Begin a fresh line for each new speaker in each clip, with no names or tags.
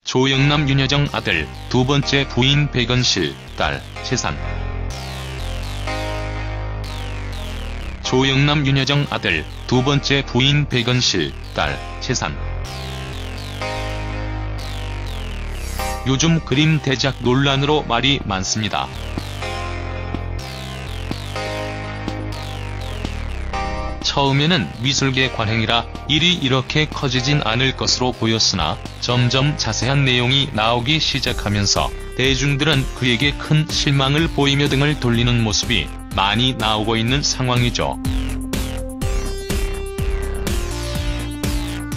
조영남 윤여정 아들, 두 번째 부인 백은실, 딸, 재산. 조영남 윤여정 아들, 두 번째 부인 백은실, 딸, 재산. 요즘 그림 대작 논란으로 말이 많습니다. 처음에는 미술계 관행이라 일이 이렇게 커지진 않을 것으로 보였으나 점점 자세한 내용이 나오기 시작하면서 대중들은 그에게 큰 실망을 보이며 등을 돌리는 모습이 많이 나오고 있는 상황이죠.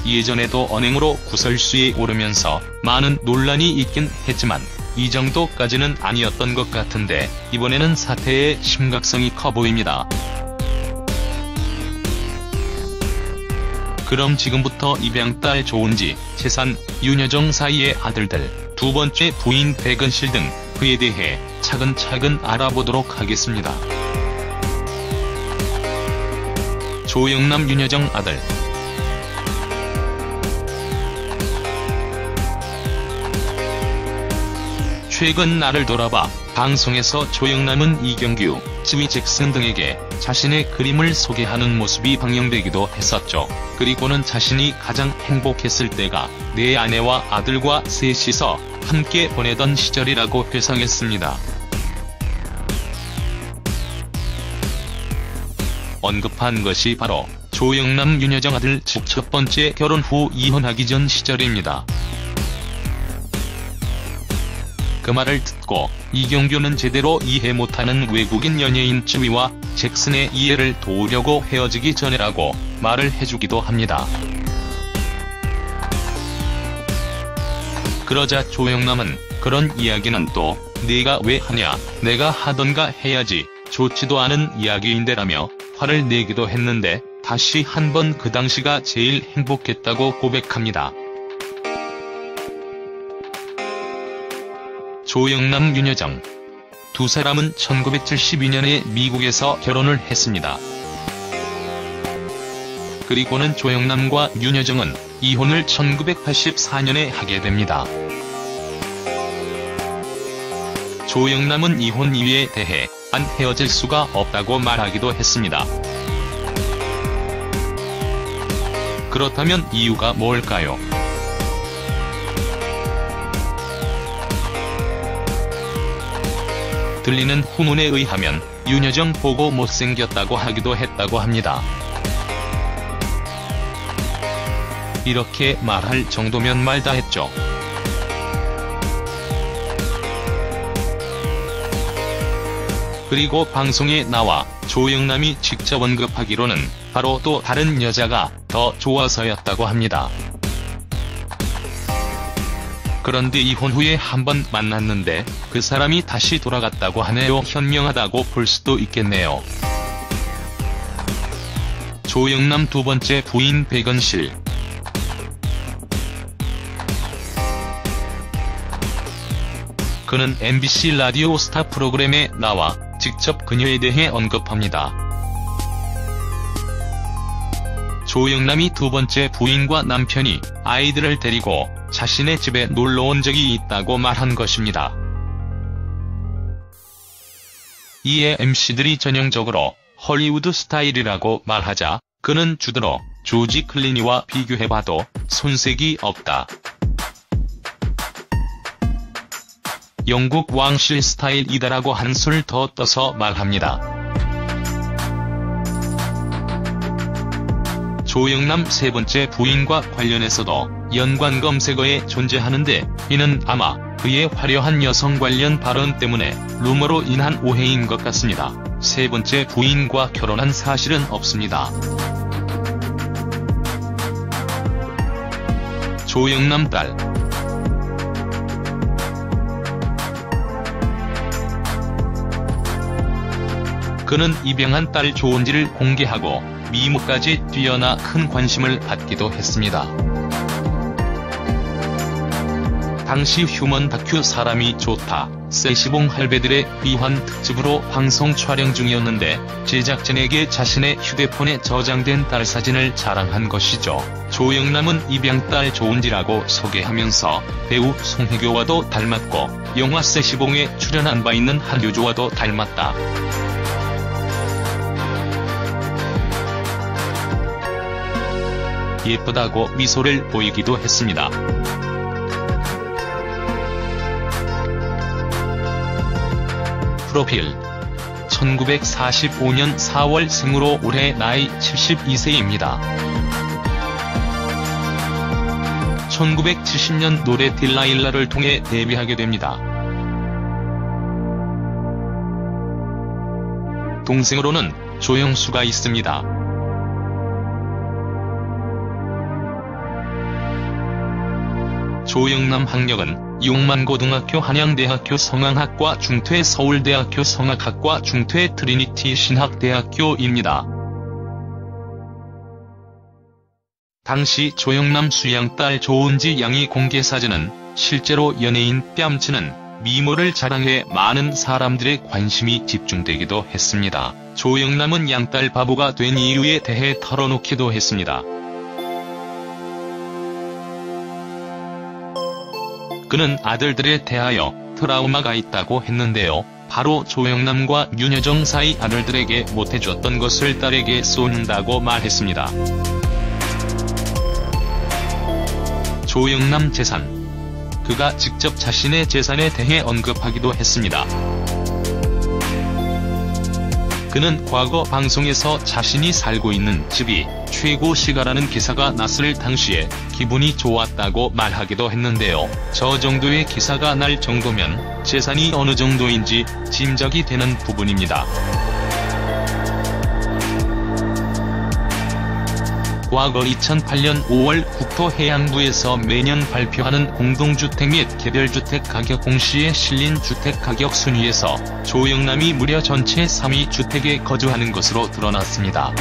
예전에도 언행으로 구설수에 오르면서 많은 논란이 있긴 했지만 이 정도까지는 아니었던 것 같은데 이번에는 사태의 심각성이 커 보입니다. 그럼 지금부터 입양딸 조은지, 재산, 윤여정 사이의 아들들, 두 번째 부인 백은실 등 그에 대해 차근차근 알아보도록 하겠습니다. 조영남 윤여정 아들. 최근 날을 돌아봐 방송에서 조영남은 이경규, 지휘 잭슨 등에게 자신의 그림을 소개하는 모습이 방영되기도 했었죠. 그리고는 자신이 가장 행복했을 때가 내 아내와 아들과 셋이서 함께 보내던 시절이라고 회상했습니다. 언급한 것이 바로 조영남 윤여정 아들 첫 번째 결혼 후 이혼하기 전 시절입니다. 그 말을 듣고 이경규는 제대로 이해 못하는 외국인 연예인 지휘와 잭슨의 이해를 도우려고 헤어지기 전에라고 말을 해주기도 합니다. 그러자 조영남은 그런 이야기는 또 네가 왜 하냐, 내가 하던가 해야지, 좋지도 않은 이야기인데라며 화를 내기도 했는데 다시 한번 그 당시가 제일 행복했다고 고백합니다. 조영남 윤여정. 두 사람은 1972년에 미국에서 결혼을 했습니다. 그리고는 조영남과 윤여정은 이혼을 1984년에 하게 됩니다. 조영남은 이혼 이유에 대해 안 헤어질 수가 없다고 말하기도 했습니다. 그렇다면 이유가 뭘까요? 들리는 후문에 의하면 윤여정 보고 못생겼다고 하기도 했다고 합니다. 이렇게 말할 정도면 말다 했죠. 그리고 방송에 나와 조영남이 직접 언급하기로는 바로 또 다른 여자가 더 좋아서였다고 합니다. 그런데 이혼 후에 한번 만났는데 그 사람이 다시 돌아갔다고 하네요. 현명하다고 볼 수도 있겠네요. 조영남 두 번째 부인 백은실. 그는 MBC 라디오 스타 프로그램에 나와 직접 그녀에 대해 언급합니다. 조영남이 두 번째 부인과 남편이 아이들을 데리고 자신의 집에 놀러온 적이 있다고 말한 것입니다. 이에 MC들이 전형적으로 헐리우드 스타일이라고 말하자 그는 주더러 조지 클루니와 비교해봐도 손색이 없다. 영국 왕실 스타일이다라고 한술 더 떠서 말합니다. 조영남 세 번째 부인과 관련해서도 연관 검색어에 존재하는데 이는 아마 그의 화려한 여성 관련 발언 때문에 루머로 인한 오해인 것 같습니다. 세 번째 부인과 결혼한 사실은 없습니다. 조영남 딸. 그는 입양한 딸 조은지를 공개하고 미모까지 뛰어나 큰 관심을 받기도 했습니다. 당시 휴먼 다큐 사람이 좋다, 세시봉 할배들의 귀환 특집으로 방송 촬영 중이었는데 제작진에게 자신의 휴대폰에 저장된 딸 사진을 자랑한 것이죠. 조영남은 입양딸 조은지라고 소개하면서 배우 송혜교와도 닮았고 영화 세시봉에 출연한 바 있는 한효주와도 닮았다. 예쁘다고 미소를 보이기도 했습니다. 프로필 1945년 4월 생으로 올해 나이 72세입니다. 1970년 노래 딜라일라를 통해 데뷔하게 됩니다. 동생으로는 조영수가 있습니다. 조영남 학력은 용만고등학교 한양대학교 성악학과 중퇴 서울대학교 성악학과 중퇴 트리니티 신학대학교입니다. 당시 조영남 수양딸 조은지 양의 공개사진은 실제로 연예인 뺨치는 미모를 자랑해 많은 사람들의 관심이 집중되기도 했습니다. 조영남은 양딸 바보가 된 이유에 대해 털어놓기도 했습니다. 그는 아들들에 대하여 트라우마가 있다고 했는데요. 바로 조영남과 윤여정 사이 아들들에게 못해줬던 것을 딸에게 쏟는다고 말했습니다. 조영남 재산. 그가 직접 자신의 재산에 대해 언급하기도 했습니다. 그는 과거 방송에서 자신이 살고 있는 집이 최고시가라는 기사가 났을 당시에 기분이 좋았다고 말하기도 했는데요. 저 정도의 기사가 날 정도면 재산이 어느 정도인지 짐작이 되는 부분입니다. 과거 2008년 5월 국토해양부에서 매년 발표하는 공동주택 및 개별주택 가격 공시에 실린 주택가격 순위에서 조영남이 무려 전체 3위 주택에 거주하는 것으로 드러났습니다.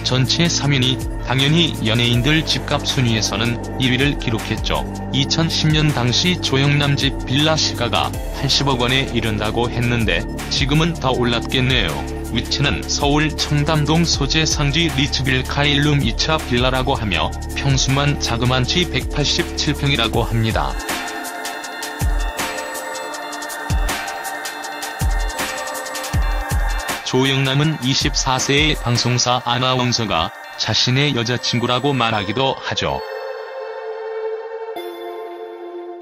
전체 3위니 당연히 연예인들 집값 순위에서는 2위를 기록했죠. 2010년 당시 조영남 집 빌라 시가가 80억 원에 이른다고 했는데 지금은 더 올랐겠네요. 위치는 서울 청담동 소재 상지 리츠빌 카일룸 2차 빌라라고 하며 평수만 자그만치 187평이라고 합니다. 조영남은 24세의 방송사 아나운서가 자신의 여자친구라고 말하기도 하죠.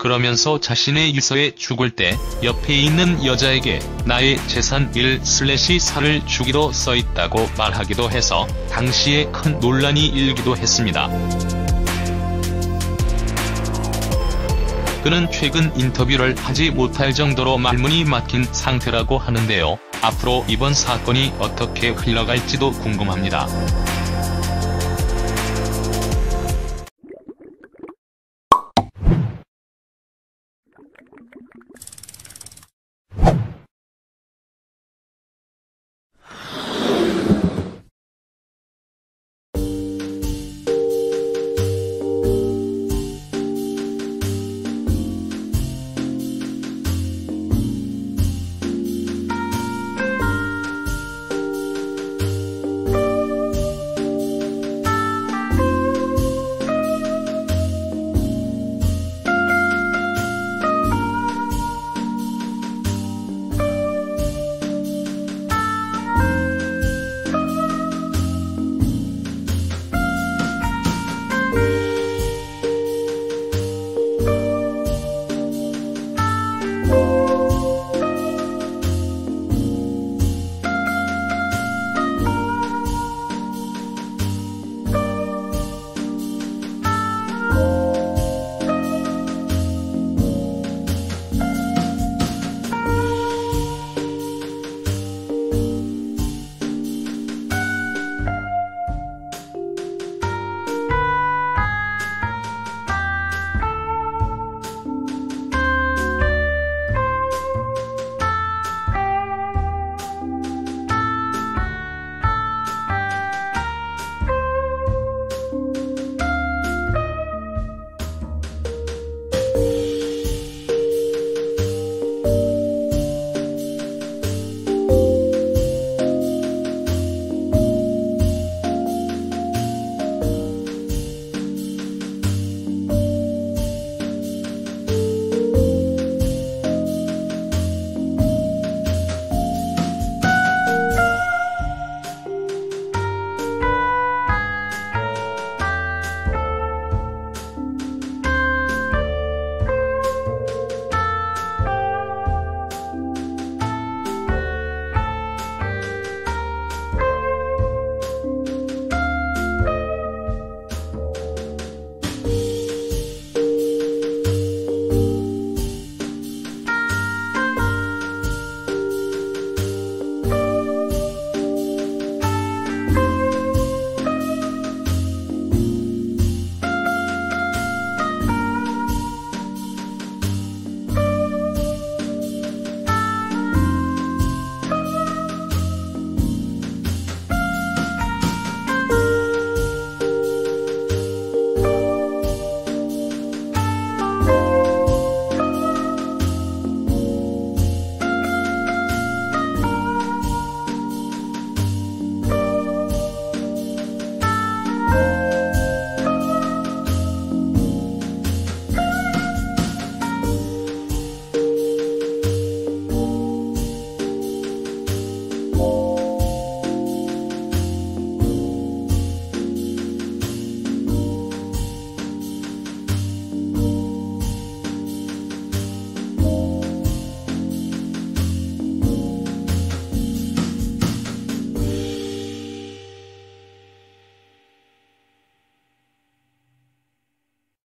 그러면서 자신의 유서에 죽을 때 옆에 있는 여자에게 나의 재산 1/4를 주기로 써있다고 말하기도 해서 당시에 큰 논란이 일기도 했습니다. 그는 최근 인터뷰를 하지 못할 정도로 말문이 막힌 상태라고 하는데요. 앞으로 이번 사건이 어떻게 흘러갈지도 궁금합니다.